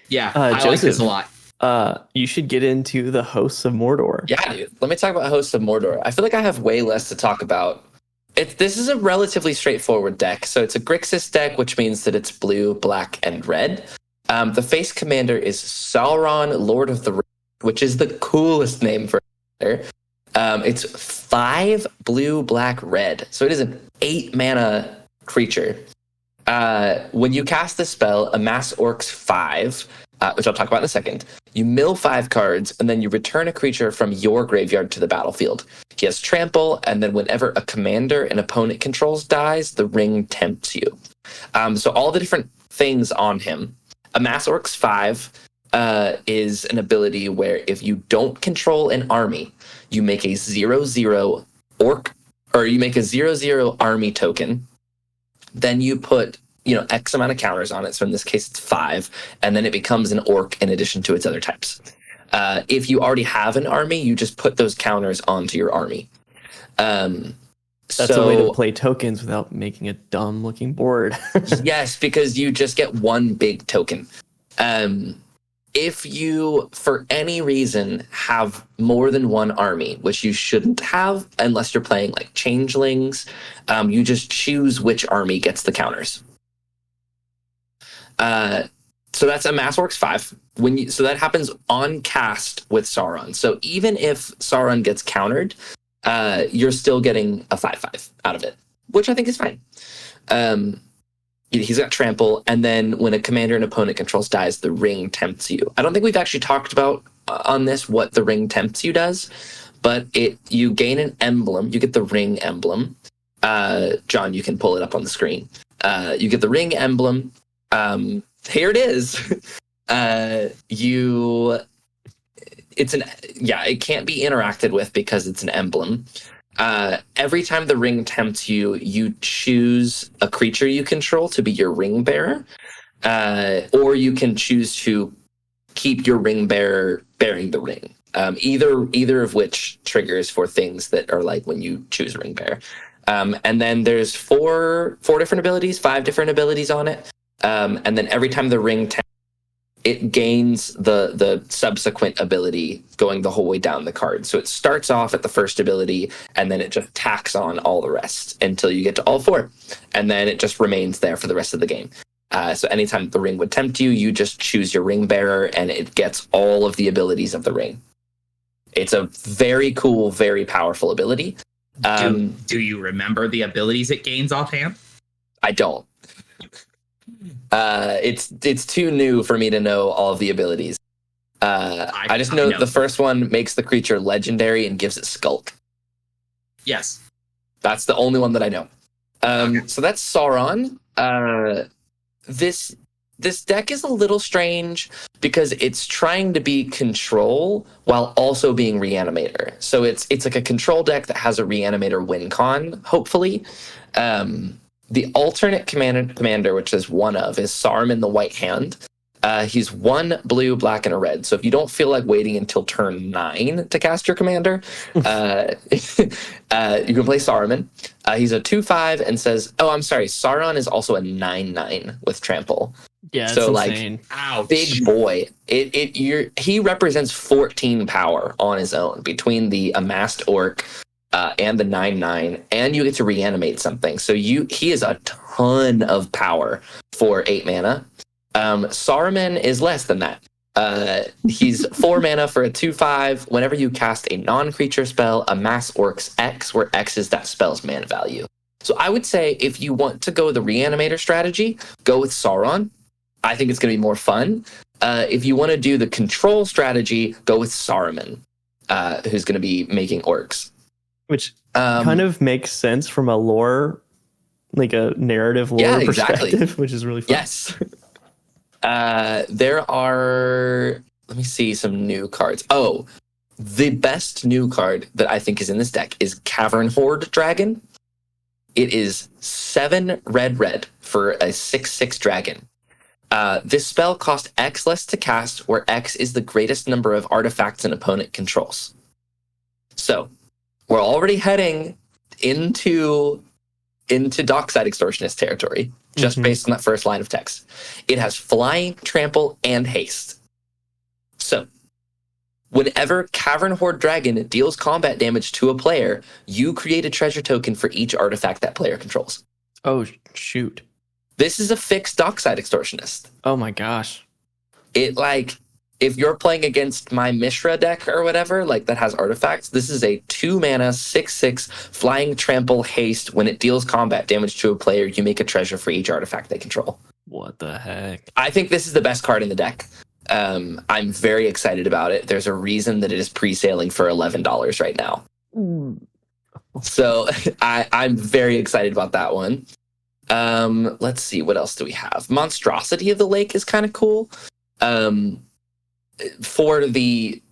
Yeah, I like Joseph, this a lot. you should get into the Hosts of Mordor. Yeah, dude. Let me talk about Hosts of Mordor. I feel like I have way less to talk about. This is a relatively straightforward deck. So it's a Grixis deck, which means that it's blue, black, and red. The face commander is Sauron, Lord of the Ring, which is the coolest name for a commander. It's 5 blue, black, red. So it is an 8 mana creature. When you cast this spell, amass orcs 5, which I'll talk about in a second. You mill 5 cards, and then you return a creature from your graveyard to the battlefield. He has trample, and then whenever a commander an opponent controls dies, the ring tempts you. So all the different things on him. Amass orcs 5 is an ability where if you don't control an army, you make a 0/0 orc, or you make a 0/0 army token. Then you put X amount of counters on it. So in this case, it's 5, and then it becomes an orc in addition to its other types. If you already have an army, you just put those counters onto your army. That's a way to play tokens without making a dumb-looking board. Yes, because you just get one big token. If you, for any reason, have more than one army, which you shouldn't have unless you're playing like changelings, you just choose which army gets the counters. So that's Amass Orcs 5. So that happens on cast with Sauron. So even if Sauron gets countered, you're still getting a 5/5 out of it, which I think is fine. He's got trample, and then when a commander an opponent controls dies, the ring tempts you. I don't think we've actually talked about on this what the ring tempts you does, but you gain an emblem. You get the ring emblem. John, you can pull it up on the screen. You get the ring emblem. Here it is. It can't be interacted with because it's an emblem. Every time the ring tempts you, you choose a creature you control to be your ring bearer, or you can choose to keep your ring bearer bearing the ring. Either of which triggers for things that are like when you choose a ring bearer. And then there's four different abilities, 5 different abilities on it. And then every time the ring tempts, it gains the subsequent ability going the whole way down the card. So it starts off at the first ability, and then it just tacks on all the rest until you get to all 4. And then it just remains there for the rest of the game. So anytime the ring would tempt you, you just choose your ring bearer, and it gets all of the abilities of the ring. It's a very cool, very powerful ability. Do you remember the abilities it gains offhand? I don't. It's too new for me to know all of the abilities. I just know the first one makes the creature legendary and gives it Skulk. Yes. That's the only one that I know. Okay. So that's Sauron. This deck is a little strange because it's trying to be control while also being reanimator. So it's like a control deck that has a reanimator win con, hopefully. The alternate commander, which is one of, is Saruman the White Hand. He's 1 blue, black, and a red. So if you don't feel like waiting until turn 9 to cast your commander, you can play Saruman. He's a 2/5 and says, Sauron is also a 9/9 with trample. Yeah, so insane. Ouch. Big boy. He represents 14 power on his own between the amassed orc and the 9/9, and you get to reanimate something. So he is a ton of power for 8 mana. Saruman is less than that. He's 4 mana for a 2/5. Whenever you cast a non-creature spell, amass orcs X, where X is that spell's mana value. So I would say if you want to go the reanimator strategy, go with Sauron. I think it's going to be more fun. If you want to do the control strategy, go with Saruman, who's going to be making orcs. Which kind of makes sense from a lore, like a narrative lore perspective, which is really fun. Yes. There are, let me see some new cards. Oh, the best new card that I think is in this deck is Cavern Horde Dragon. It is 7 red for a 6/6 dragon. This spell costs X less to cast, where X is the greatest number of artifacts an opponent controls. So we're already heading into Dockside Extortionist territory. just based on that first line of text. It has flying, trample, and haste. So, whenever Cavern Horde Dragon deals combat damage to a player, you create a treasure token for each artifact that player controls. Oh, shoot. This is a fixed Dockside Extortionist. Oh my gosh. It, like, if you're playing against my Mishra deck or whatever, like, that has artifacts, this is a 2-mana, 6/6, flying, trample, haste. When it deals combat damage to a player, you make a treasure for each artifact they control. What the heck? I think this is the best card in the deck. I'm very excited about it. There's a reason that it is pre-sailing for $11 right now. So I'm very excited about that one. Let's see, what else do we have? Monstrosity of the Lake is kind of cool. For the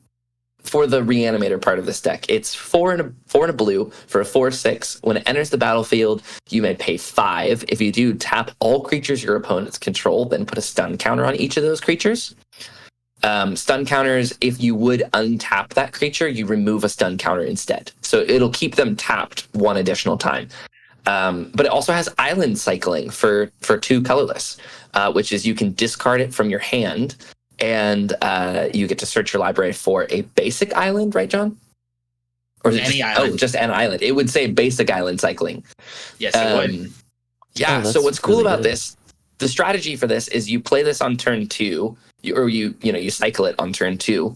reanimator part of this deck, it's 4 and a blue for a 4/6. When it enters the battlefield, you may pay 5. If you do, tap all creatures your opponents control, then put a stun counter on each of those creatures. Stun counters, if you would untap that creature, you remove a stun counter instead. So it'll keep them tapped one additional time. But it also has island cycling for 2 colorless, which is you can discard it from your hand, and you get to search your library for a basic island, right, John? Or is it Any just, island. just an island? It would say basic island cycling. Yes, it would. Yeah, Oh, so what's that's cool really about good. this, the strategy for this is you play this on turn 2, you cycle it on turn 2.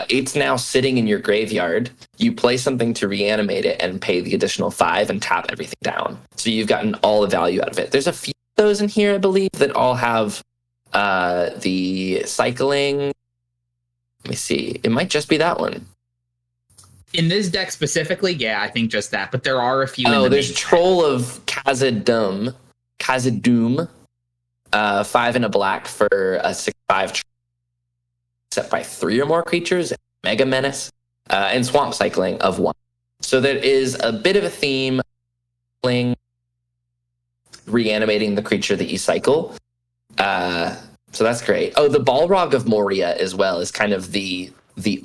It's now sitting in your graveyard. You play something to reanimate it and pay the additional 5 and tap everything down. So you've gotten all the value out of it. There's a few of those in here, I believe, that all have the cycling. Let me see. It might just be that one. In this deck specifically, yeah, I think just that. But there are a few. in the There's main Troll of Khazad-dûm, 5 and a black for a 6/5 set by 3 or more creatures, Mega Menace, and Swamp Cycling of 1. So there is a bit of a theme, reanimating the creature that you cycle. So that's great. Oh, the Balrog of Moria as well is kind of the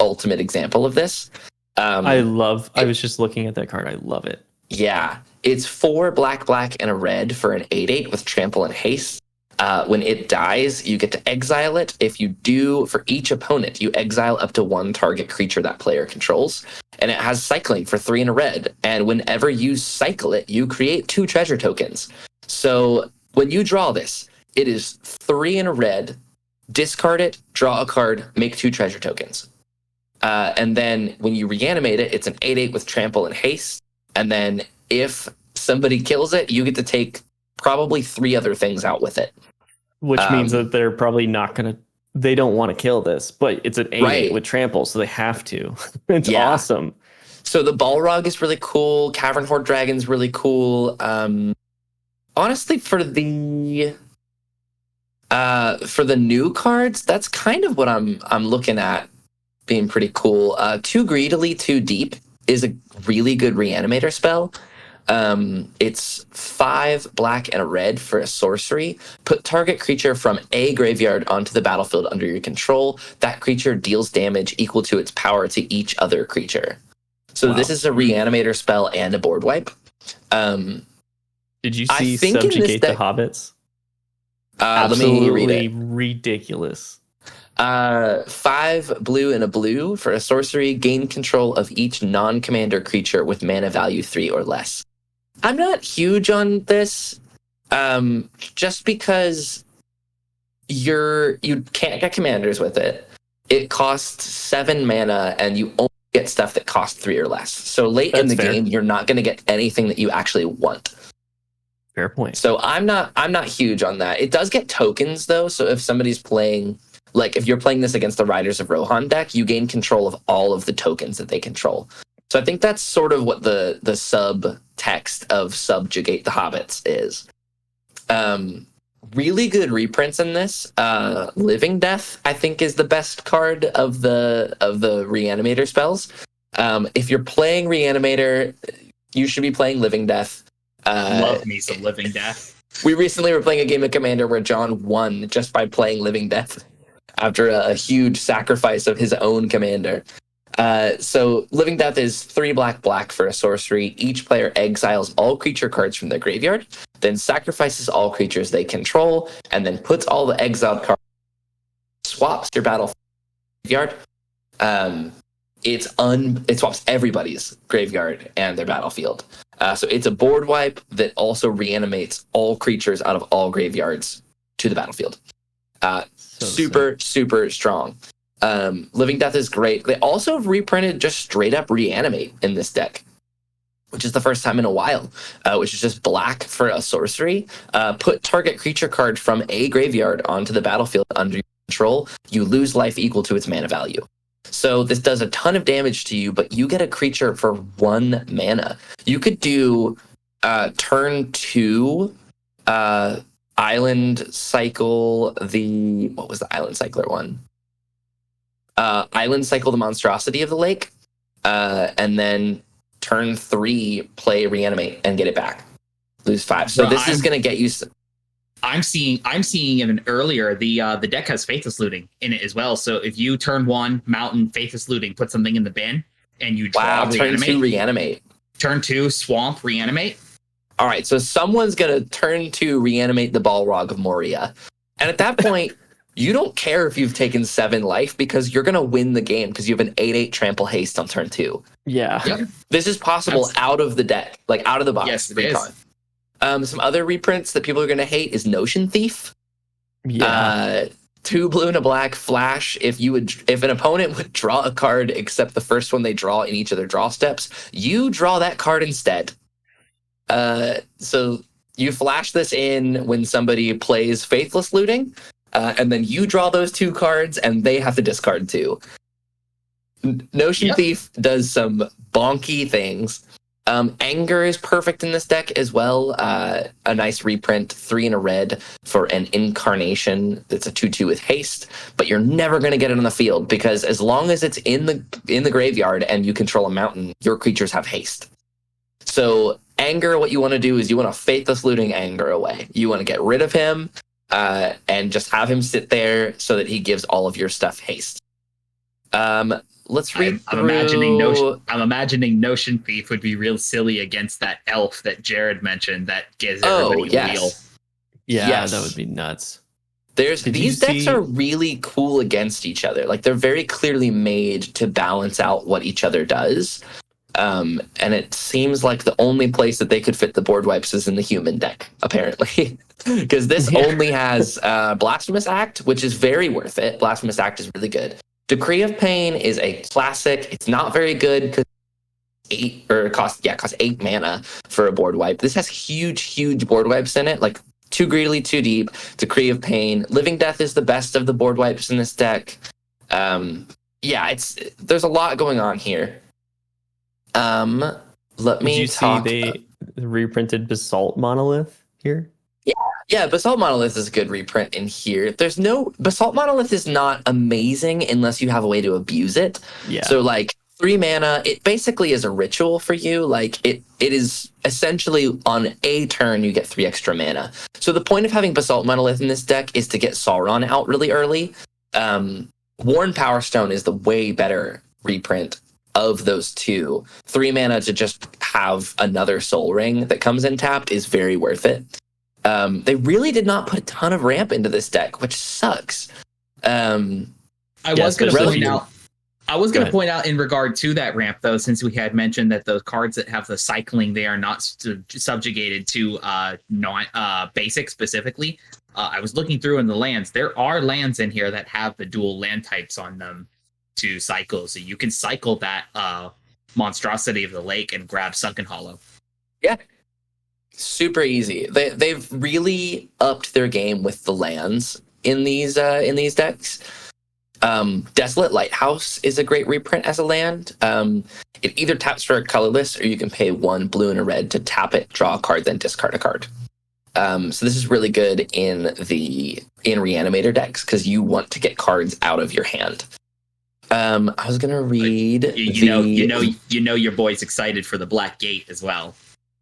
ultimate example of this. I was just looking at that card. I love it. Yeah, it's 4 black, and a red for an 8/8 with trample and haste. When it dies, you get to exile it. If you do, for each opponent, you exile up to 1 target creature that player controls. And it has cycling for 3 and a red. And whenever you cycle it, you create 2 treasure tokens. So when you draw this, it is 3 and a red, discard it, draw a card, make 2 treasure tokens. And then when you reanimate it, it's an 8/8 with trample and haste. And then if somebody kills it, you get to take probably 3 other things out with it. Which means that they're probably not going to... They don't want to kill this, but it's an 8/8 Right. with trample, so they have to. It's Yeah. awesome. So the Balrog is really cool. Cavern Horde Dragon's really cool. Honestly, for the new cards, that's kind of what I'm looking at being pretty cool. Too Greedily, Too Deep is a really good reanimator spell. It's 5 black and a red for a sorcery. Put target creature from a graveyard onto the battlefield under your control. That creature deals damage equal to its power to each other creature. So Wow. this is a reanimator spell and a board wipe. Did you I see think in this Subjugate the deck- Hobbits? Let me read Absolutely it. ridiculous. 5 blue and a blue for a sorcery. Gain control of each non-commander creature with mana value 3 or less. I'm not huge on this, just because you can't get commanders with it. It costs 7 mana, and you only get stuff that costs 3 or less. So late in That's the fair. game, you're not going to get anything that you actually want. Fair point. So I'm not huge on that. It does get tokens though. So if somebody's playing, like if you're playing this against the Riders of Rohan deck, you gain control of all of the tokens that they control. So I think that's sort of what the subtext of Subjugate the Hobbits is. Really good reprints in this. Living Death, I think, is the best card of the Reanimator spells. If you're playing Reanimator, you should be playing Living Death. Love me some Living Death. We recently were playing a game of Commander where John won just by playing Living Death after a huge sacrifice of his own commander. So Living Death is 3 black for a sorcery. Each player exiles all creature cards from their graveyard. then sacrifices all creatures they control, and then puts all the exiled cards, swaps your battlefield graveyard. It swaps everybody's graveyard and their battlefield. So it's a board wipe that also reanimates all creatures out of all graveyards to the battlefield. Super strong. Living Death is great. They also have reprinted just straight up Reanimate in this deck, which is the first time in a while, which is just black for a sorcery. Put target creature card from a graveyard onto the battlefield under your control. You lose life equal to its mana value. So this does a ton of damage to you, but you get a creature for 1 mana. You could do turn 2 Island Cycle what was the Island Cycler one? Island Cycle the Monstrosity of the Lake, and then turn 3 play Reanimate and get it back. Lose 5. So this is going to get you... I'm seeing even earlier. The deck has Faithless Looting in it as well. So if you turn 1 Mountain Faithless Looting, put something in the bin, and you draw turn 2 Reanimate. Turn 2 Swamp Reanimate. All right, so someone's gonna turn 2 Reanimate the Balrog of Moria, and at that point, you don't care if you've taken 7 life because you're gonna win the game because you have an 8/8 Trample Haste on turn 2. Yeah, yep. This is possible out of the deck, like out of the box. Yes, it is. Some other reprints that people are going to hate is Notion Thief. Yeah. 2 blue and a black flash. If an opponent would draw a card except the first one they draw in each of their draw steps, you draw that card instead. So you flash this in when somebody plays Faithless Looting, and then you draw those 2 cards, and they have to discard 2. Notion Thief does some bonky things. Anger is perfect in this deck as well. A nice reprint, 3 and a red for an incarnation that's a 2/2 with haste, but you're never going to get it on the field because as long as it's in the graveyard and you control a mountain, your creatures have haste. So Anger, what you want to do is you want to Faithless Looting Anger away. You want to get rid of him and just have him sit there so that he gives all of your stuff haste. Let's read I'm imagining Notion Thief would be real silly against that elf that Jared mentioned that gives everybody a wheel. Yeah, that would be nuts. These decks are really cool against each other. Like they're very clearly made to balance out what each other does. And it seems like the only place that they could fit the board wipes is in the human deck, apparently. Because this only has Blasphemous Act, which is very worth it. Blasphemous Act is really good. Decree of Pain is a classic. It's not very good because it costs 8 mana for a board wipe. This has huge board wipes in it, like too greedily, too deep. Decree of Pain. Living Death is the best of the board wipes in this deck. There's a lot going on here. Let me talk. See they reprinted Basalt Monolith here? Yeah, Basalt Monolith is a good reprint in here. Basalt Monolith is not amazing unless you have a way to abuse it. Yeah. So like 3 mana, it basically is a ritual for you. Like it is essentially on a turn you get 3 extra mana. So the point of having Basalt Monolith in this deck is to get Sauron out really early. Worn Power Stone is the way better reprint of those 2. 3 mana to just have another Soul Ring that comes in tapped is very worth it. They really did not put a ton of ramp into this deck, which sucks. I was going to point out in regard to that ramp, though, since we had mentioned that those cards that have the cycling, they are not subjugated to basic specifically. I was looking through in the lands. There are lands in here that have the dual land types on them to cycle. So you can cycle that Monstrosity of the Lake and grab Sunken Hollow. Yeah. Super easy. They've really upped their game with the lands in these decks. Desolate Lighthouse is a great reprint as a land. It either taps for a colorless or you can pay 1 blue and a red to tap it, draw a card, then discard a card. So this is really good in Reanimator decks because you want to get cards out of your hand. I was gonna read. You know your boy's excited for the Black Gate as well.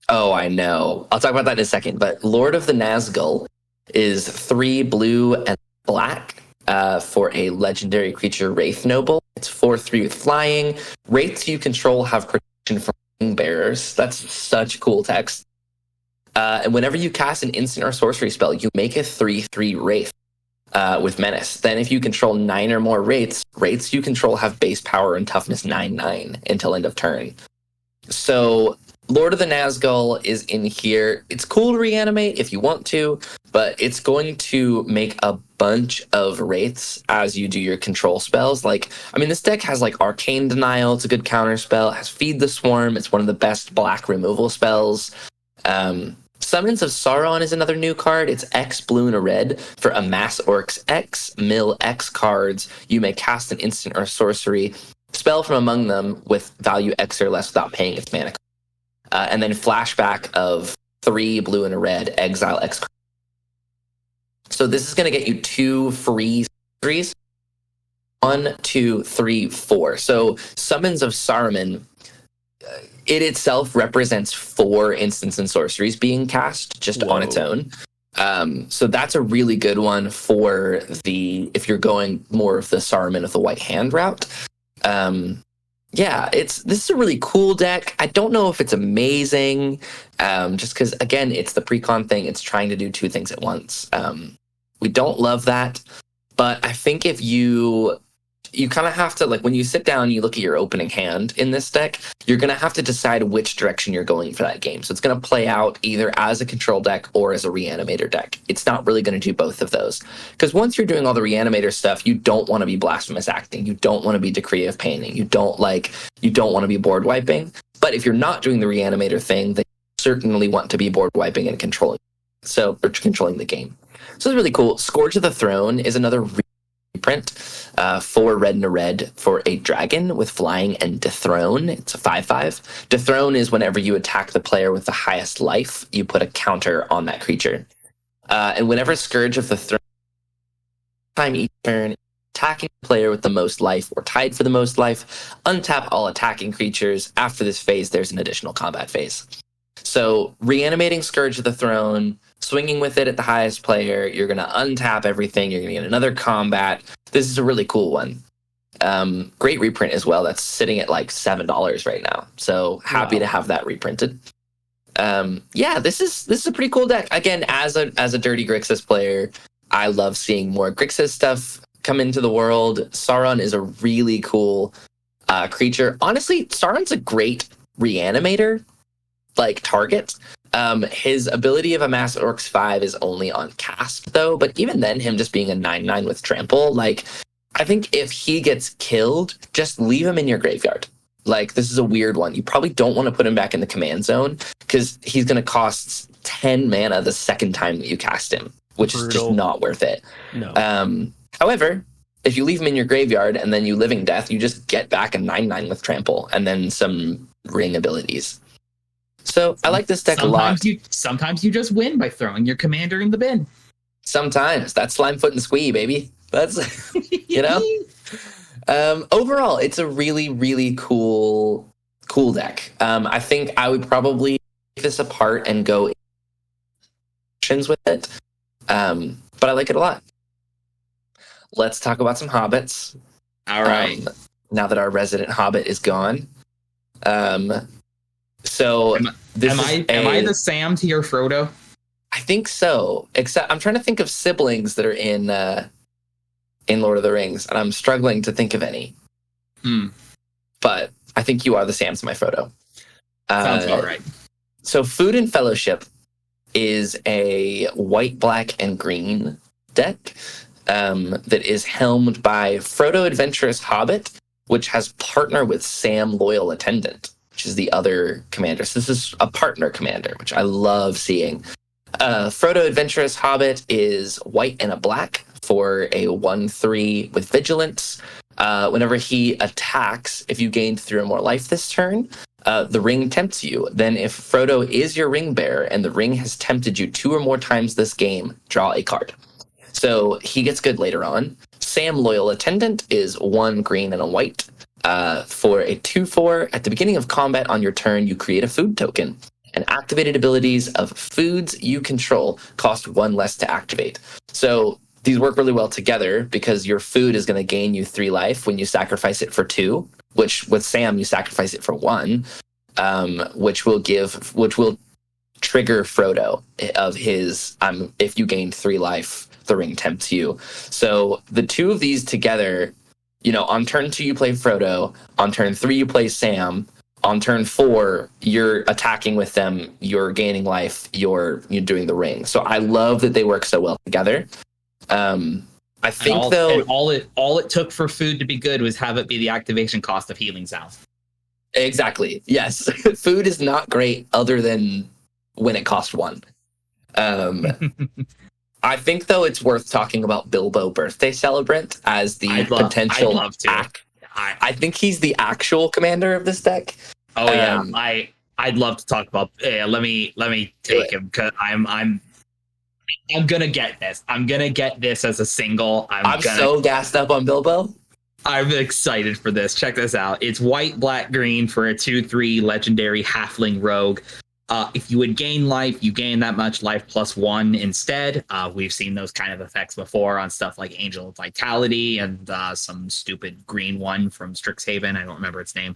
Oh, I know. I'll talk about that in a second. But Lord of the Nazgul is 3 blue and black for a legendary creature, Wraith Noble. It's 4/3 with flying. Wraiths you control have protection from ring bearers. That's such cool text. And whenever you cast an instant or sorcery spell, you make a 3/3 Wraith with Menace. Then if you control 9 or more Wraiths you control have base power and toughness 9/9 until end of turn. So Lord of the Nazgul is in here. It's cool to reanimate if you want to, but it's going to make a bunch of Wraiths as you do your control spells. Like, I mean, this deck has like Arcane Denial. It's a good counter spell. It has Feed the Swarm. It's one of the best black removal spells. Summons of Sauron is another new card. It's X blue and a red. For Amass Orcs X, mill X cards, you may cast an instant or sorcery spell from among them with value X or less without paying its mana. And then flashback of 3 blue and a red, exile X cards. So this is going to get you 2 free threes. 1, 2, 3, 4. So Summons of Saruman, it itself represents 4 instants and sorceries being cast just on its own. So that's a really good one for if you're going more of the Saruman of the White Hand route. This is a really cool deck. I don't know if it's amazing, just because, again, it's the precon thing. It's trying to do 2 things at once. We don't love that, but I think if you kind of have to, like, when you sit down and you look at your opening hand in this deck, you're going to have to decide which direction you're going for that game. So it's going to play out either as a control deck or as a reanimator deck. It's not really going to do both of those. Because once you're doing all the reanimator stuff, you don't want to be blasphemous acting. You don't want to be decree of paining. You don't want to be board wiping. But if you're not doing the reanimator thing, then you certainly want to be board wiping and controlling the game. So it's really cool. Scourge of the Throne is another reprint, 4 red and a red for a dragon with flying and dethrone. It's a 5/5. Dethrone is whenever you attack the player with the highest life, you put a counter on that creature. And whenever Scourge of the Throne, time each turn, attacking the player with the most life or tied for the most life, untap all attacking creatures. After this phase, there's an additional combat phase. So reanimating Scourge of the Throne, swinging with it at the highest player, you're going to untap everything, you're going to get another combat. This is a really cool one. Great reprint as well. That's sitting at like $7 right now. So happy to have that reprinted. This is a pretty cool deck. Again, as a Dirty Grixis player, I love seeing more Grixis stuff come into the world. Sauron is a really cool creature. Honestly, Sauron's a great reanimator target. His ability of Amass Orcs 5 is only on cast, though, but even then, him just being a 9/9 with trample, I think if he gets killed, just leave him in your graveyard. This is a weird one. You probably don't want to put him back in the command zone, because he's going to cost 10 mana the second time that you cast him, which is just not worth it. No. However, if you leave him in your graveyard and then you Living Death, you just get back a 9/9 with trample, and then some ring abilities. So I like this deck a lot. Sometimes you just win by throwing your commander in the bin. Sometimes. That's Slimefoot and Squee, baby. That's, overall, it's a really, really cool deck. I think I would probably take this apart and go with it. But I like it a lot. Let's talk about some hobbits. All right. Now that our resident hobbit is gone. So am I the Sam to your Frodo? I think so. Except I'm trying to think of siblings that are in Lord of the Rings, and I'm struggling to think of any. But I think you are the Sam to my Frodo. Sounds about right. So Food and Fellowship is a white, black, and green deck that is helmed by Frodo Adventurous Hobbit, which has partner with Sam Loyal Attendant, which is the other commander. So this is a partner commander, which I love seeing. Frodo Adventurous Hobbit is white and a black for a 1/3 with Vigilance. Whenever he attacks, if you gained 3 or more life this turn, the ring tempts you. Then if Frodo is your ring bearer and the ring has tempted you 2 or more times this game, draw a card. So he gets good later on. Sam Loyal Attendant is 1 green and a white. For a 2/4, at the beginning of combat on your turn, you create a food token. And activated abilities of foods you control cost 1 less to activate. So these work really well together because your food is going to gain you 3 life when you sacrifice it for 2, which with Sam, you sacrifice it for 1, which will trigger Frodo of his if you gain 3 life, the ring tempts you. So the two of these together, on turn 2 you play Frodo, on turn 3 you play Sam, on turn 4 you're attacking with them, you're gaining life, you're doing the ring. So I love that they work so well together. I think all it took for food to be good was have it be the activation cost of Healing Salve. Exactly. Yes. Food is not great other than when it costs 1. I think, though, it's worth talking about Bilbo Birthday Celebrant as the potential. I'd love to. I think he's the actual commander of this deck. Oh yeah, I'd love to talk about. Yeah, let me take him because I'm gonna get this. I'm gonna get this as a single. I'm so gassed up on Bilbo. I'm excited for this. Check this out. It's white, black, green for a 2/3 legendary halfling rogue. If you would gain life, you gain that much life +1 instead. We've seen those kind of effects before on stuff like Angel of Vitality and some stupid green one from Strixhaven. I don't remember its name.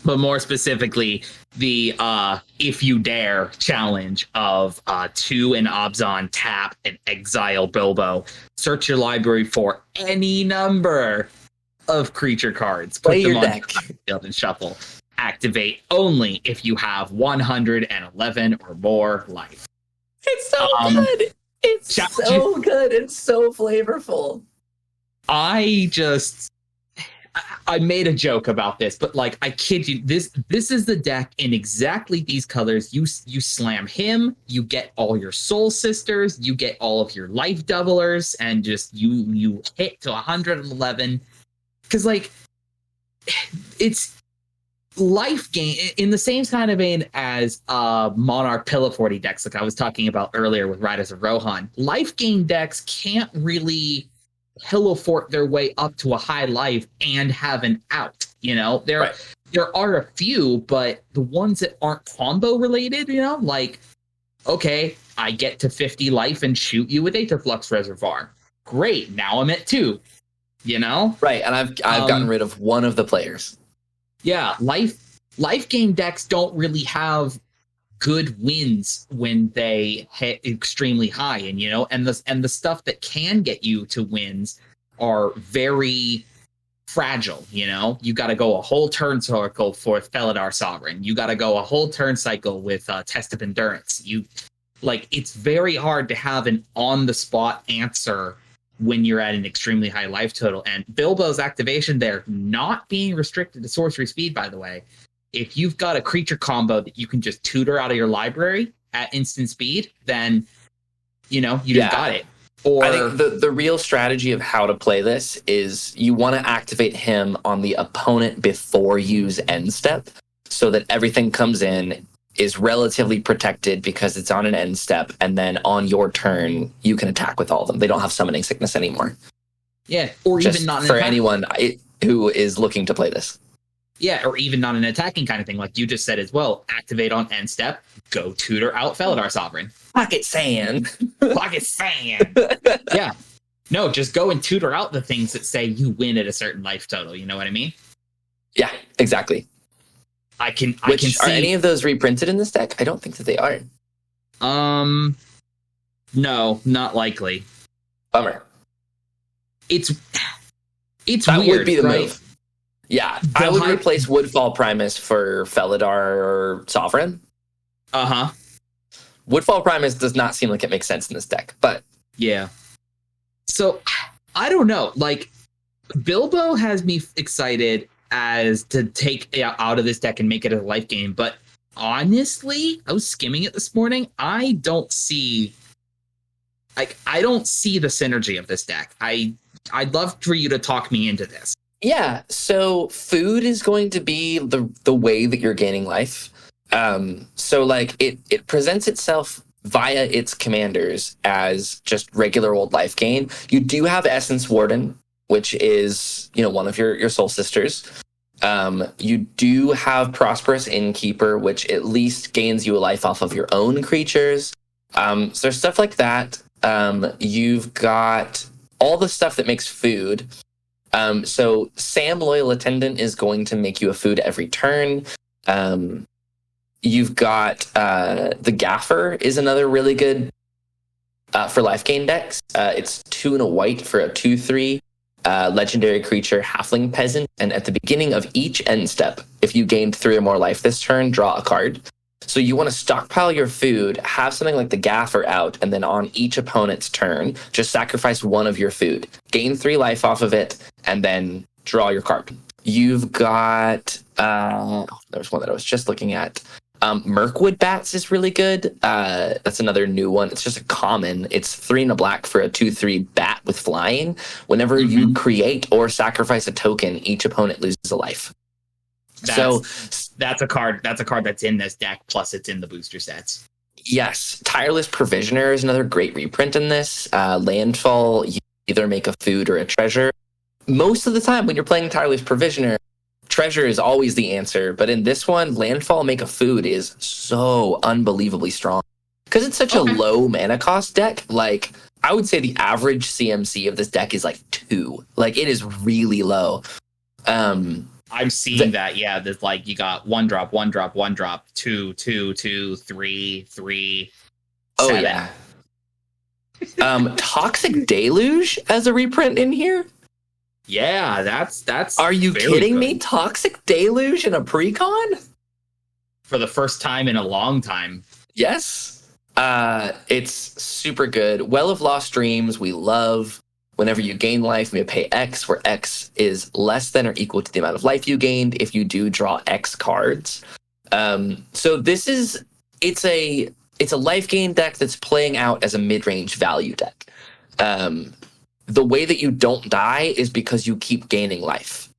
But more specifically, the If You Dare challenge of 2 and Obzon tap and exile Bilbo. Search your library for any number of creature cards. Play your deck. Field and shuffle. Activate only if you have 111 or more life. It's so good. It's so good. It's so flavorful. I made a joke about this, but like, I kid you, this is the deck in exactly these colors. You slam him, you get all your soul sisters, you get all of your life doublers, and just you hit to 111. Because like, it's life gain in the same kind of vein as Monarch Pillow 40 decks, like I was talking about earlier with Riders of Rohan. Life gain decks can't really pillow fort their way up to a high life and have an out. There are a few, but the ones that aren't combo related, like, okay, I get to 50 life and shoot you with Aetherflux Reservoir. Great, now I'm at 2. Right, and I've gotten rid of one of the players. Yeah, life gain decks don't really have good wins when they hit extremely high, and the stuff that can get you to wins are very fragile. You got to go a whole turn cycle for Felidar Sovereign. You got to go a whole turn cycle with Test of Endurance. It's very hard to have an on the spot answer when you're at an extremely high life total. And Bilbo's activation there, not being restricted to sorcery speed, by the way. If you've got a creature combo that you can just tutor out of your library at instant speed, then, just got it. Or I think the real strategy of how to play this is you want to activate him on the opponent before use end step so that everything comes in, is relatively protected because it's on an end step, and then on your turn, you can attack with all of them. They don't have summoning sickness anymore. Yeah, or just even not for anyone who is looking to play this. Yeah, or even not an attacking kind of thing, like you just said as well. Activate on end step, go tutor out Felidar Sovereign. Pocket sand. Pocket sand. Yeah. No, just go and tutor out the things that say you win at a certain life total. You know what I mean? Yeah, exactly. I can see. Are any of those reprinted in this deck? I don't think that they are. No, not likely. Bummer. It's that weird, would be the right? move. Yeah, I would replace Woodfall Primus for Felidar or Sovereign. Uh-huh. Woodfall Primus does not seem like it makes sense in this deck, but yeah. So I don't know. Like, Bilbo has me excited as to take out of this deck and make it a life game, but honestly, I was skimming it this morning. I don't see the synergy of this deck. I'd love for you to talk me into this. Yeah, so food is going to be the way that you're gaining life. So like it presents itself via its commanders as just regular old life gain. You do have Essence Warden, which is, one of your soul sisters. You do have Prosperous Innkeeper, which at least gains you a life off of your own creatures. So stuff like that. You've got all the stuff that makes food. So Sam Loyal Attendant is going to make you a food every turn. You've got the Gaffer is another really good for life gain decks. It's 2 and a white for a 2/3 legendary creature, halfling peasant. And at the beginning of each end step, if you gained 3 or more life this turn, draw a card. So you want to stockpile your food, have something like the Gaffer out, and then on each opponent's turn, just sacrifice 1 of your food, gain 3 life off of it, and then draw your card. You've got there's one that I was just looking at. Mirkwood Bats is really good. That's another new one. It's just a common. It's 3 and a black for a 2/3 bat with flying. Whenever you create or sacrifice a token, each opponent loses a life. That's a card that's in this deck, plus it's in the booster sets. Yes. Tireless Provisioner is another great reprint in this. Landfall, you either make a food or a treasure. Most of the time when you're playing Tireless Provisioner, treasure is always the answer. But in this one, Landfall, make a food is so unbelievably strong. Because it's such a low mana cost deck, like, I would say the average CMC of this deck is like 2. Like, it is really low. I'm seeing that, yeah. There's like, you got 1 drop, 1 drop, 1 drop, 2, 2, 2, 3, 3. Oh 7. yeah. Toxic Deluge as a reprint in here. Yeah, that's. Are you kidding good. me? Toxic Deluge in a precon? For the first time in a long time. Yes. It's super good. Well of Lost Dreams, we love. Whenever you gain life, you may pay X, where X is less than or equal to the amount of life you gained if you do draw X cards. So this is it's a life gain deck that's playing out as a mid-range value deck. The way that you don't die is because you keep gaining life.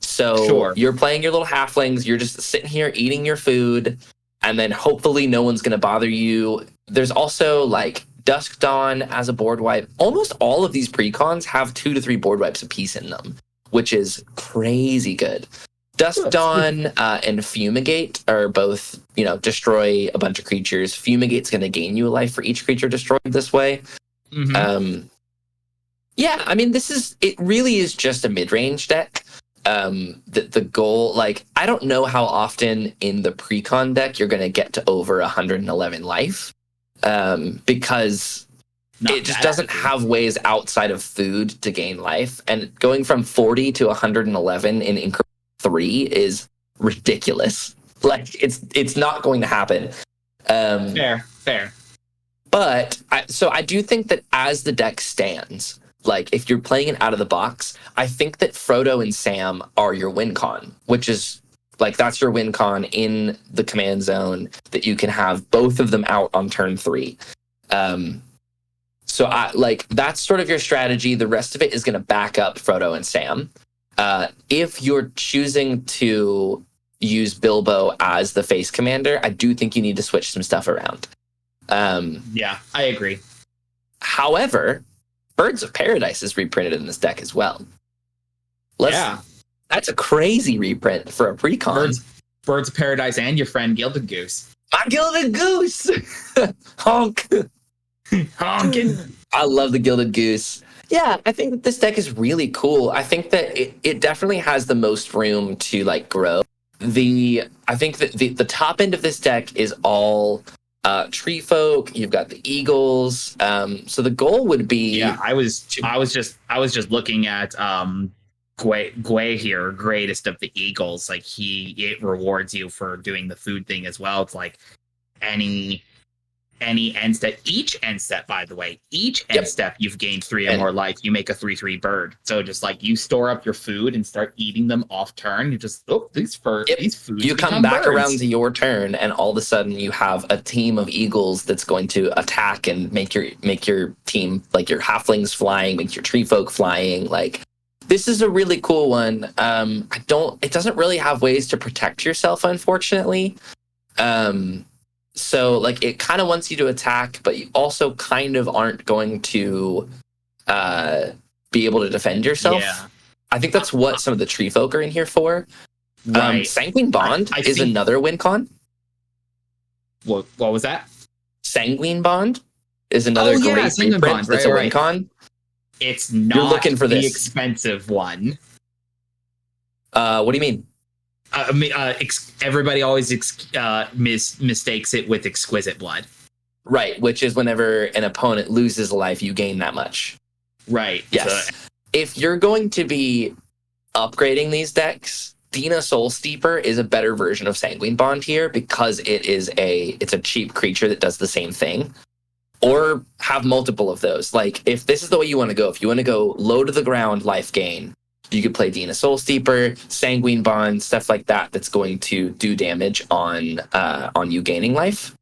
So You're playing your little halflings, you're just sitting here eating your food, and then hopefully no one's going to bother you. There's also like Dusk Dawn as a board wipe. Almost all of these precons have 2 to 3 board wipes apiece in them, which is crazy good. Dusk Dawn and Fumigate are both, destroy a bunch of creatures. Fumigate's going to gain you a life for each creature destroyed this way. Yeah, I mean, it really is just a mid-range deck. The goal, like, I don't know how often in the precon deck you're going to get to over 111 life, because it just doesn't have ways outside of food to gain life. And going from 40 to 111 in increment 3 is ridiculous. Like, it's not going to happen. Fair. But I do think that as the deck stands, like, if you're playing it out of the box, I think that Frodo and Sam are your win con, which is, like, that's your win con in the command zone, that you can have both of them out on turn 3. So, that's sort of your strategy. The rest of it is going to back up Frodo and Sam. If you're choosing to use Bilbo as the face commander, I do think you need to switch some stuff around. Yeah, I agree. However, Birds of Paradise is reprinted in this deck as well. That's a crazy reprint for a precon. Birds of Paradise and your friend Gilded Goose. My Gilded Goose! Honk! Honkin'! I love the Gilded Goose. Yeah, I think that this deck is really cool. I think that it definitely has the most room to, like, grow. I think that the top end of this deck is all tree folk. You've got the eagles. So the goal would be. Yeah, I was just looking at Gwei here, greatest of the eagles. Like, it rewards you for doing the food thing as well. It's like any end step, each end step, by the way, end step you've gained 3 or more life, you make a 3/3 bird. So just like, you store up your food and start eating them off turn. You just these foods. You come back around to your turn, and all of a sudden you have a team of eagles that's going to attack and make your team, like, your halflings flying, make your tree folk flying. Like, this is a really cool one. It doesn't really have ways to protect yourself, unfortunately. So, like, it kind of wants you to attack, but you also kind of aren't going to be able to defend yourself. Yeah. I think that's what some of the tree folk are in here for. Right. Sanguine Bond is another win con. What was that? Sanguine Bond is another great reprint that's a win con. It's not. You're looking for the expensive one. What do you mean? Everybody always mistakes it with Exquisite Blood. Right, which is whenever an opponent loses a life, you gain that much. Right. Yes. So, if you're going to be upgrading these decks, Dina Soul Steeper is a better version of Sanguine Bond here because it's a cheap creature that does the same thing. Or have multiple of those. Like, if this is the way you want to go, if you want to go low to the ground life gain, you could play Dina Soul Steeper, Sanguine Bond, stuff like that that's going to do damage on you gaining life.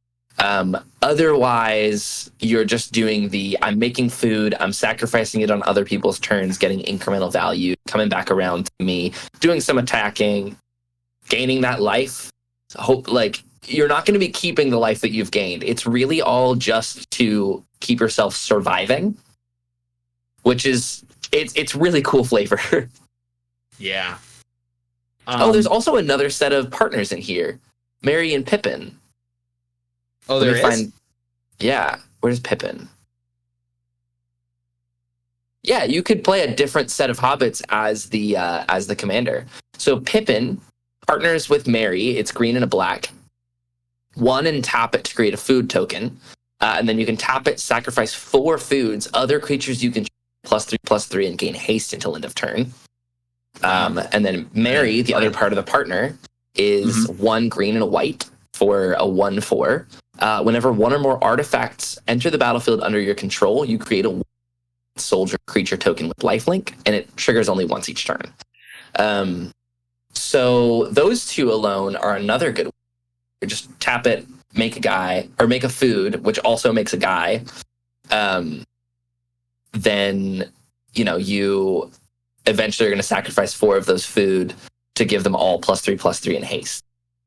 Otherwise, you're just doing I'm making food, I'm sacrificing it on other people's turns, getting incremental value, coming back around to me, doing some attacking, gaining that life. You're not going to be keeping the life that you've gained. It's really all just to keep yourself surviving, which is it's really cool flavor. Yeah. There's also another set of partners in here, Merry and Pippin. Oh, there is? Yeah, where's Pippin? Yeah, you could play a different set of hobbits as the commander. So Pippin partners with Merry. It's green and a black. 1 and tap it to create a food token. And then you can tap it, sacrifice 4 foods. Other creatures you can +3/+3 and gain haste until end of turn. And then Merry, the other part of the partner, is 1 green and a white for a 1/4. Whenever 1 or more artifacts enter the battlefield under your control, you create a soldier creature token with lifelink, and it triggers only once each turn. So those 2 alone are another good one. You just tap it, make a guy, or make a food, which also makes a guy. Then, you eventually are going to sacrifice 4 of those food to give them all +3/+3 in haste.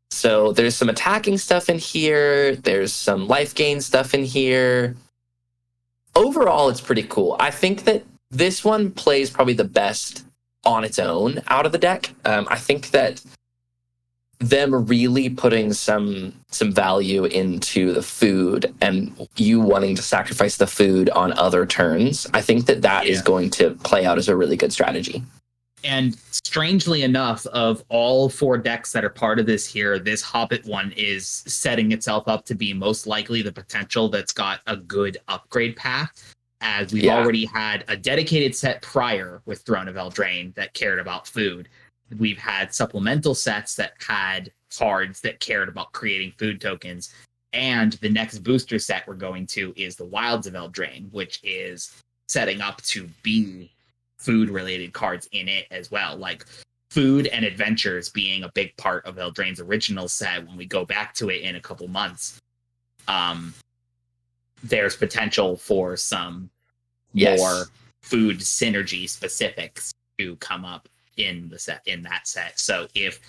So there's some attacking stuff in here. There's some life gain stuff in here. Overall, it's pretty cool. I think that this one plays probably the best on its own out of the deck. I think that them really putting some value into the food and you wanting to sacrifice the food on other turns, I think that is going to play out as a really good strategy. And strangely enough, of all 4 decks that are part of this here, this Hobbit one is setting itself up to be most likely the potential that's got a good upgrade path, as we've already had a dedicated set prior with Throne of Eldraine that cared about food. We've had supplemental sets that had cards that cared about creating food tokens. And the next booster set we're going to is the Wilds of Eldraine, which is setting up to be food-related cards in it as well. Like food and adventures being a big part of Eldraine's original set when we go back to it in a couple months. There's potential for some more food synergy specifics to come up in that set. So if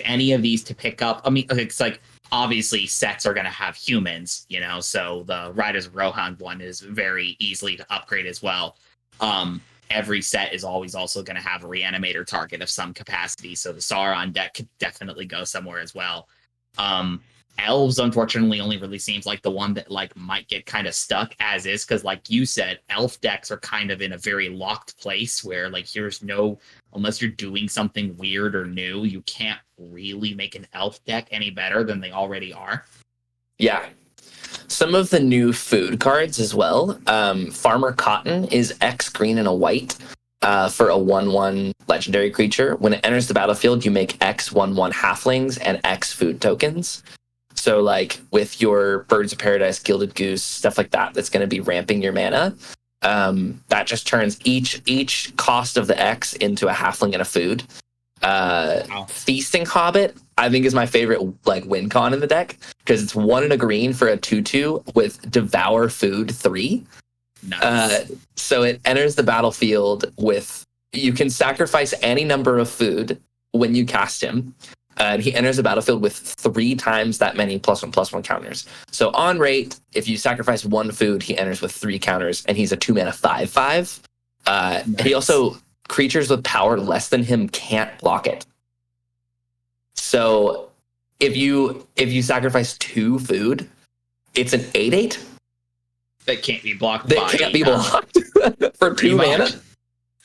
any of these to pick up, I mean, it's like obviously sets are going to have humans, so the Riders of Rohan one is very easily to upgrade as well. Every set is always also going to have a reanimator target of some capacity, so the Sauron deck could definitely go somewhere as well. Elves, unfortunately, only really seems like the one that might get kind of stuck as is, because like you said, elf decks are kind of in a very locked place where unless you're doing something weird or new, you can't really make an elf deck any better than they already are. Yeah. Some of the new food cards as well. Farmer Cotton is X green and a white for a 1/1 legendary creature. When it enters the battlefield, you make X 1/1 halflings and X food tokens. So with your Birds of Paradise, Gilded Goose, stuff like that, that's going to be ramping your mana. That just turns each cost of the X into a halfling and a food. Feasting Hobbit, I think, is my favorite win con in the deck, because it's 1 and a green for a 2/2 with Devour Food 3. Nice. So it enters the battlefield with, you can sacrifice any number of food when you cast him. And he enters the battlefield with 3 times that many +1/+1 counters. So on rate, if you sacrifice 1 food, he enters with 3 counters, and he's a 2-mana 5/5. Nice. He also, creatures with power less than him can't block it. So if you sacrifice 2 food, it's an 8/8 that can't be blocked. That can't be blocked for 2 mana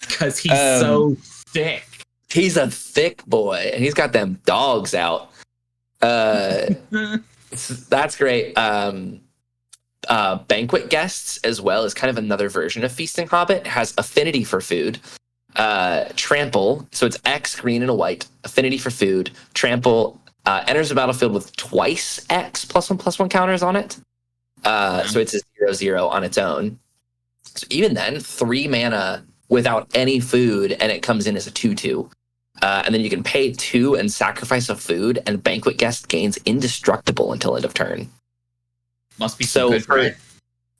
because he's so thick. He's a thick boy, and he's got them dogs out. That's great. Banquet Guests as well is kind of another version of Feasting Hobbit. It has affinity for food. Trample, so it's X, green, and a white. Affinity for food. Trample enters the battlefield with twice X +1/+1 counters on it. So it's a 0/0 on its own. So even then, 3 mana without any food, and it comes in as a 2/2. And then you can pay 2 and sacrifice a food, and Banquet Guest gains indestructible until end of turn. Must be so good for it.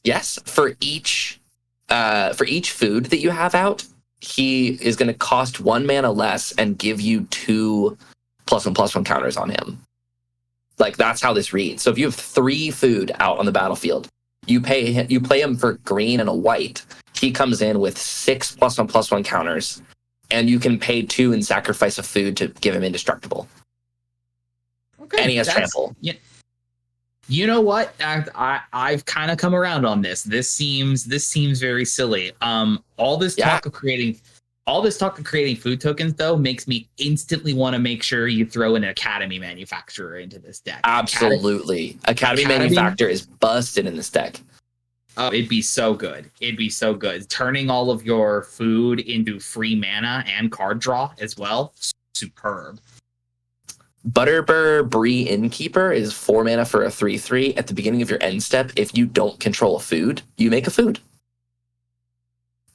Yes, for each food that you have out, he is going to cost 1 mana less and give you 2 +1/+1 counters on him. Like, that's how this reads. So if you have 3 food out on the battlefield, you play him for green and a white. He comes in with 6 +1/+1 counters, and you can pay 2 and sacrifice a food to give him indestructible. Okay, and he has trample. Yeah. You know what? I've kind of come around on this. This seems very silly. All this talk of creating food tokens, though, makes me instantly want to make sure you throw an Academy Manufacturer into this deck. Absolutely, Academy Manufacturer is busted in this deck. Oh, it'd be so good. It'd be so good. Turning all of your food into free mana and card draw as well. Superb. Butterbur Bree Innkeeper is 4 mana for a 3/3. At the beginning of your end step, if you don't control a food, you make a food.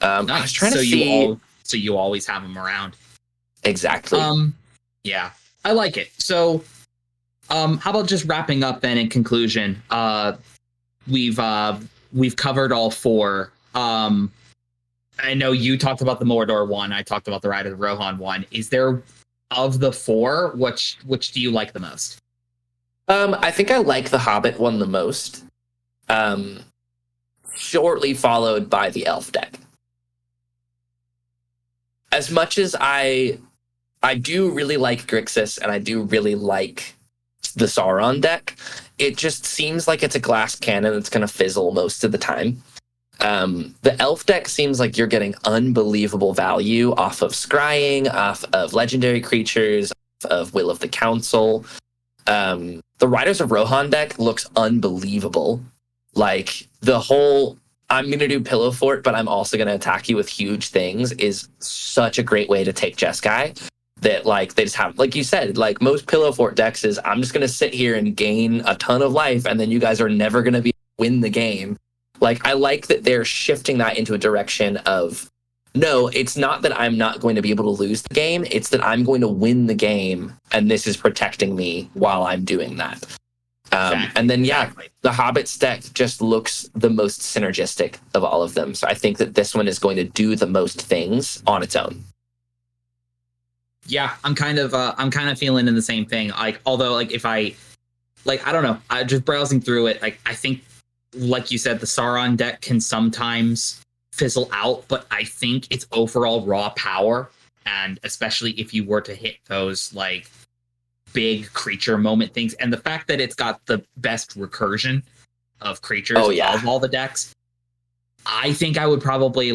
Nice. I was trying to see. So you always have them around. Exactly. Yeah, I like it. So, how about just wrapping up then in conclusion? We've covered all 4. I know you talked about the Mordor one. I talked about the Riders of Rohan one. Is there, of the 4, which do you like the most? I think I like the Hobbit one the most. Shortly followed by the Elf deck. As much as I do really like Grixis, and I do really like the Sauron deck, it just seems like it's a glass cannon that's going to fizzle most of the time. The Elf deck seems like you're getting unbelievable value off of scrying, off of legendary creatures, off of Will of the Council. The Riders of Rohan deck looks unbelievable. Like, the whole I'm going to do Pillow Fort, but I'm also going to attack you with huge things is such a great way to take Jeskai. That, like, they just have, like you said, like most Pillow Fort decks is, I'm just going to sit here and gain a ton of life, and then you guys are never going to be win the game. Like, I like that they're shifting that into a direction of, no, it's not that I'm not going to be able to lose the game, it's that I'm going to win the game, and this is protecting me while I'm doing that. And then, the Hobbit's deck just looks the most synergistic of all of them. So I think that this one is going to do the most things on its own. Yeah, I'm kind of feeling in the same thing. Like, although, like, if I don't know, I just browsing through it. Like, I think, like you said, the Sauron deck can sometimes fizzle out, but I think its overall raw power, and especially if you were to hit those, like, big creature moment things, and the fact that it's got the best recursion of creatures of all the decks, I think I would probably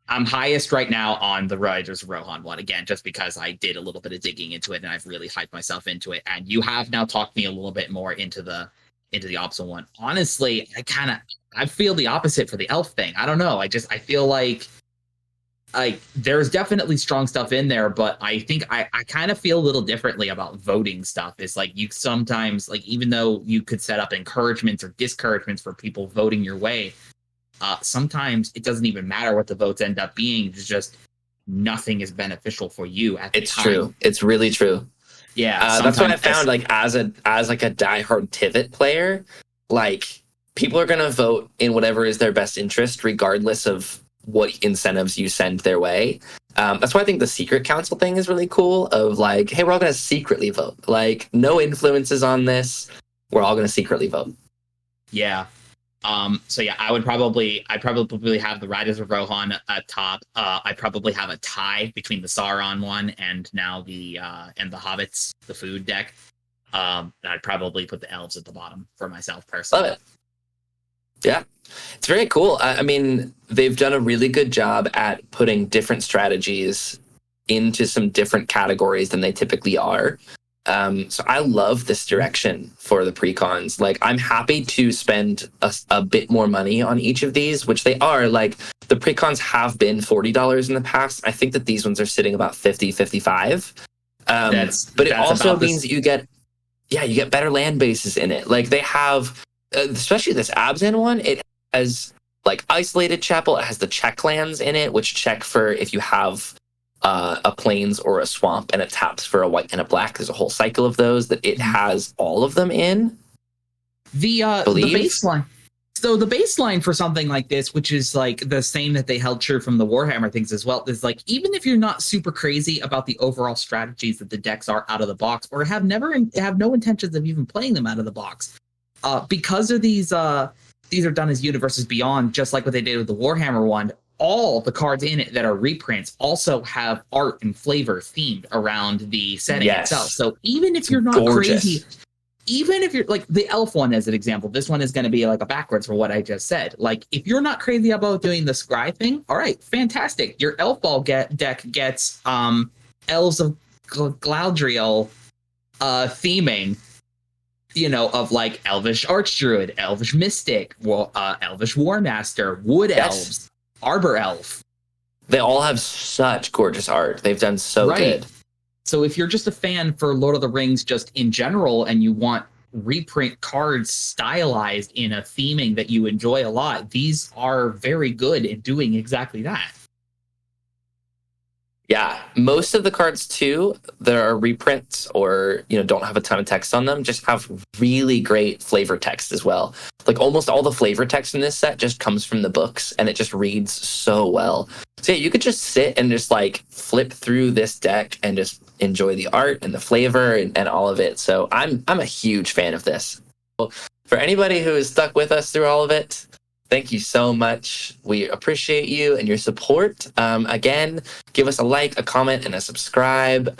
I'm highest right now on the Riders of Rohan one, again, just because I did a little bit of digging into it and I've really hyped myself into it, and you have now talked me a little bit more into the opposite one. Honestly, I feel the opposite for the Elf thing. I don't know, I feel like there's definitely strong stuff in there, but I think I kind of feel a little differently about voting stuff. It's like, you sometimes, like, even though you could set up encouragements or discouragements for people voting your way, sometimes it doesn't even matter what the votes end up being. It's just nothing is beneficial for you at the time. It's true. It's really true. Yeah, that's what I found. Like, as a diehard Tivit player, like, people are gonna vote in whatever is their best interest, regardless of what incentives you send their way. That's why I think the Secret Council thing is really cool. Of like, hey, we're all gonna secretly vote. Like, no influences on this. We're all gonna secretly vote. Yeah. So yeah, I'd probably have the Riders of Rohan at top. I'd probably have a tie between the Sauron one and now the Hobbits, the food deck. I'd probably put the Elves at the bottom for myself personally. Love it. Yeah, it's very cool. I mean, they've done a really good job at putting different strategies into some different categories than they typically are. So I love this direction for the precons. Like, I'm happy to spend a bit more money on each of these, which they are. Like, the precons have been $40 in the past. I think that these ones are sitting about $50, $55. But it also means that you get better land bases in it. Like, they have, especially this Abzan one, it has like isolated chapel. It has the check lands in it, which check for if you have a plains or a swamp, and it taps for a white and a black. There's a whole cycle of those that it has all of them in. The baseline. So the baseline for something like this, which is like the same that they held true from the Warhammer things as well, is like, even if you're not super crazy about the overall strategies that the decks are out of the box, or have no intentions of even playing them out of the box, because of these are done as Universes Beyond, just like what they did with the Warhammer one. All the cards in it that are reprints also have art and flavor themed around the setting itself. So even if you're not crazy, even if you're like the elf one as an example, this one is going to be like a backwards for what I just said. Like, if you're not crazy about doing the scry thing, all right, fantastic. Your elf ball deck gets Elves of Galadriel theming, of like Elvish Archdruid, Elvish Mystic, Elvish Warmaster, Wood Elves, Arbor Elf. They all have such gorgeous art. They've done so good. So if you're just a fan for Lord of the Rings just in general, and you want reprint cards stylized in a theming that you enjoy a lot, these are very good in doing exactly that. Yeah, most of the cards too that are reprints or don't have a ton of text on them just have really great flavor text as well. Like, almost all the flavor text in this set just comes from the books, and it just reads so well. So yeah, you could just sit and just like flip through this deck and just enjoy the art and the flavor and all of it. So I'm a huge fan of this. For anybody who has stuck with us through all of it, thank you so much. We appreciate you and your support. Again, give us a like, a comment, and a subscribe.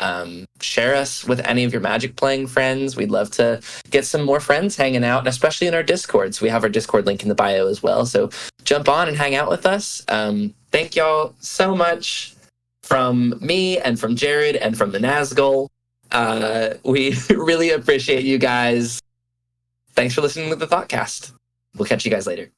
Share us with any of your Magic playing friends. We'd love to get some more friends hanging out, and especially in our Discord. So we have our Discord link in the bio as well. So jump on and hang out with us. Thank y'all so much from me and from Jared and from the Nazgul. We really appreciate you guys. Thanks for listening to the Thoughtcast. We'll catch you guys later.